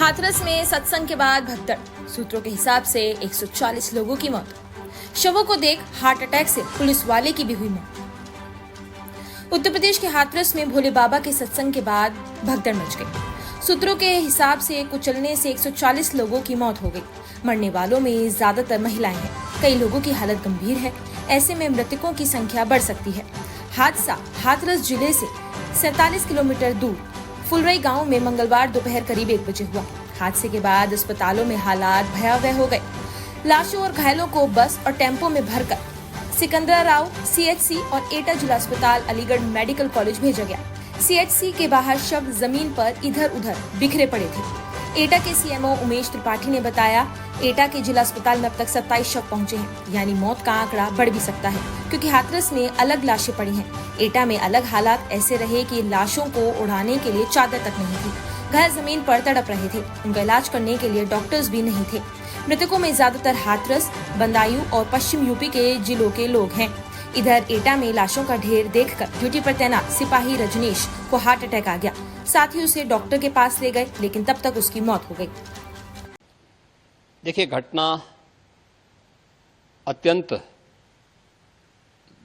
हाथरस में सत्संग के बाद भगदड़, सूत्रों के हिसाब से 140 लोगों की मौत। शवों को देख हार्ट अटैक से पुलिस वाले की भी हुई मौत। उत्तर प्रदेश के हाथरस में भोले बाबा के सत्संग के बाद भगदड़ मच गई। सूत्रों के हिसाब से कुचलने से 140 लोगों की मौत हो गई। मरने वालों में ज्यादातर महिलाएं हैं। कई लोगों की हालत गंभीर है। ऐसे में मृतकों की संख्या बढ़ सकती है। हादसा हाथरस जिले से 47 किलोमीटर दूर फुलरई गांव में मंगलवार दोपहर करीब 1 बजे हुआ। हादसे के बाद अस्पतालों में हालात भयावह हो गए। लाशों और घायलों को बस और टेम्पो में भरकर सिकंदराराव सीएचसी और एटा जिला अस्पताल अलीगढ़ मेडिकल कॉलेज भेजा गया। सीएचसी के बाहर शव जमीन पर इधर उधर बिखरे पड़े थे। एटा के सीएमओ उमेश त्रिपाठी ने बताया, एटा के जिला अस्पताल में अब तक 27 शव पहुंचे हैं, यानी मौत का आंकड़ा बढ़ भी सकता है, क्योंकि हाथरस में अलग लाशें पड़ी हैं। एटा में अलग हालात ऐसे रहे कि लाशों को उड़ाने के लिए चादर तक नहीं थी। घायल जमीन पर तड़प रहे थे। उनका इलाज करने के लिए डॉक्टर्स भी नहीं थे। मृतकों में ज्यादातर हाथरस, बदायूं और पश्चिम यूपी के जिलों के लोग हैं। इधर एटा में लाशों का ढेर देखकर ड्यूटी पर तैनात सिपाही रजनीश को हार्ट अटैक आ गया। साथ ही उसे डॉक्टर के पास ले गए, लेकिन तब तक उसकी मौत हो गई। देखिए, घटना अत्यंत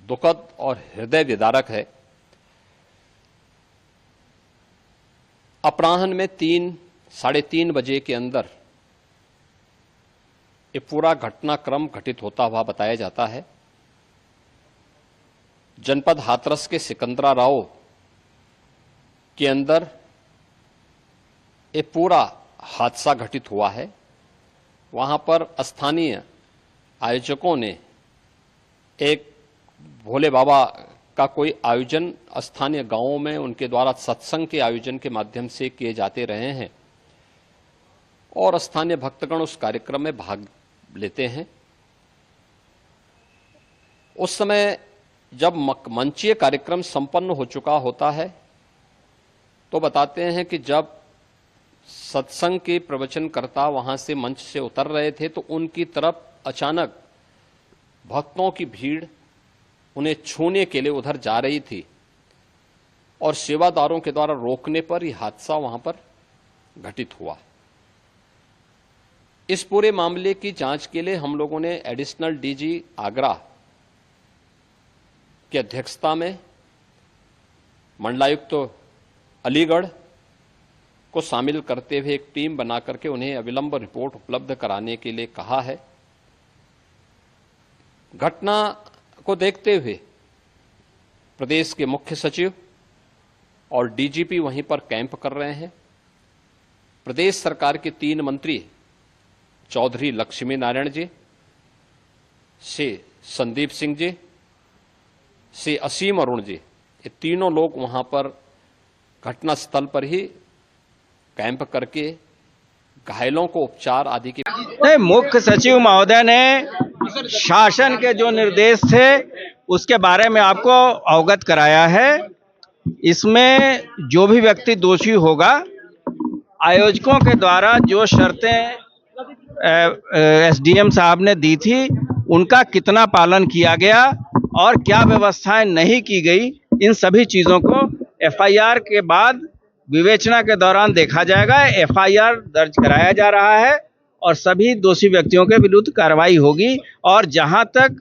दुखद और हृदय विदारक है। अपराह्न में 3-3:30 बजे के अंदर ये पूरा घटनाक्रम घटित होता हुआ बताया जाता है। जनपद हाथरस के सिकंदराराव के अंदर ये पूरा हादसा घटित हुआ है। वहां पर स्थानीय आयोजकों ने एक भोले बाबा का कोई आयोजन स्थानीय गांवों में उनके द्वारा सत्संग के आयोजन के माध्यम से किए जाते रहे हैं और स्थानीय भक्तगण उस कार्यक्रम में भाग लेते हैं। उस समय जब मंचीय कार्यक्रम संपन्न हो चुका होता है तो बताते हैं कि जब सत्संग के प्रवचनकर्ता वहां से मंच से उतर रहे थे तो उनकी तरफ अचानक भक्तों की भीड़ उन्हें छूने के लिए उधर जा रही थी और सेवादारों के द्वारा रोकने पर यह हादसा वहां पर घटित हुआ। इस पूरे मामले की जांच के लिए हम लोगों ने एडिशनल डीजी आगरा की अध्यक्षता में मंडलायुक्त अलीगढ़ को शामिल करते हुए एक टीम बना करके उन्हें अविलंब रिपोर्ट उपलब्ध कराने के लिए कहा है। घटना को देखते हुए प्रदेश के मुख्य सचिव और डीजीपी वहीं पर कैंप कर रहे हैं। प्रदेश सरकार के 3 मंत्री चौधरी लक्ष्मी नारायण जी, श्री संदीप सिंह जी, श्री असीम अरुण जी, ये तीनों लोग वहां पर घटनास्थल पर ही कैंप करके घायलों को उपचार आदि की। मुख्य सचिव महोदय ने शासन के जो निर्देश थे उसके बारे में आपको अवगत कराया है। इसमें जो भी व्यक्ति दोषी होगा, आयोजकों के द्वारा जो शर्तें एसडीएम साहब ने दी थी उनका कितना पालन किया गया और क्या व्यवस्थाएं नहीं की गई, इन सभी चीजों को एफआईआर के बाद विवेचना के दौरान देखा जाएगा। एफआईआर दर्ज कराया जा रहा है और सभी दोषी व्यक्तियों के विरुद्ध कार्रवाई होगी। और जहां तक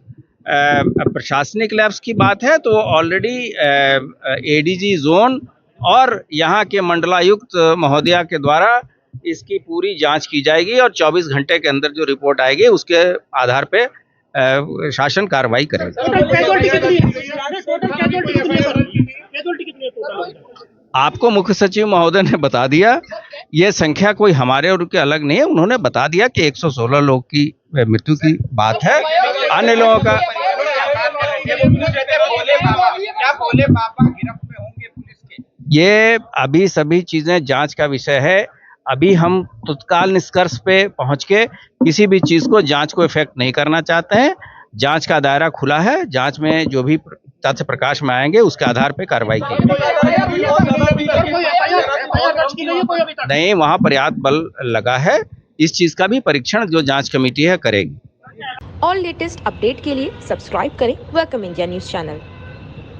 प्रशासनिक लैब्स की बात है तो ऑलरेडी एडीजी जोन और यहां के मंडलायुक्त महोदया के द्वारा इसकी पूरी जांच की जाएगी और 24 घंटे के अंदर जो रिपोर्ट आएगी उसके आधार पे शासन कार्रवाई करेगा। आपको मुख्य सचिव महोदय ने बता दिया, ये संख्या कोई हमारे और के अलग नहीं है। उन्होंने बता दिया कि 116 लोग की मृत्यु की बात है। अन्य लोगों का ये अभी सभी चीजें जांच का विषय है। अभी हम तत्काल निष्कर्ष पे पहुंच के किसी भी चीज को जांच को इफेक्ट नहीं करना चाहते हैं। जांच का दायरा खुला है। जांच में जो भी तथ्य प्रकाश में आएंगे उसके आधार पे कार्रवाई की नहीं, वहां पर्याप्त बल लगा है। इस चीज का भी परीक्षण जो जांच कमेटी है करेगी। और लेटेस्ट अपडेट के लिए सब्सक्राइब करें वेलकम इंडिया न्यूज चैनल।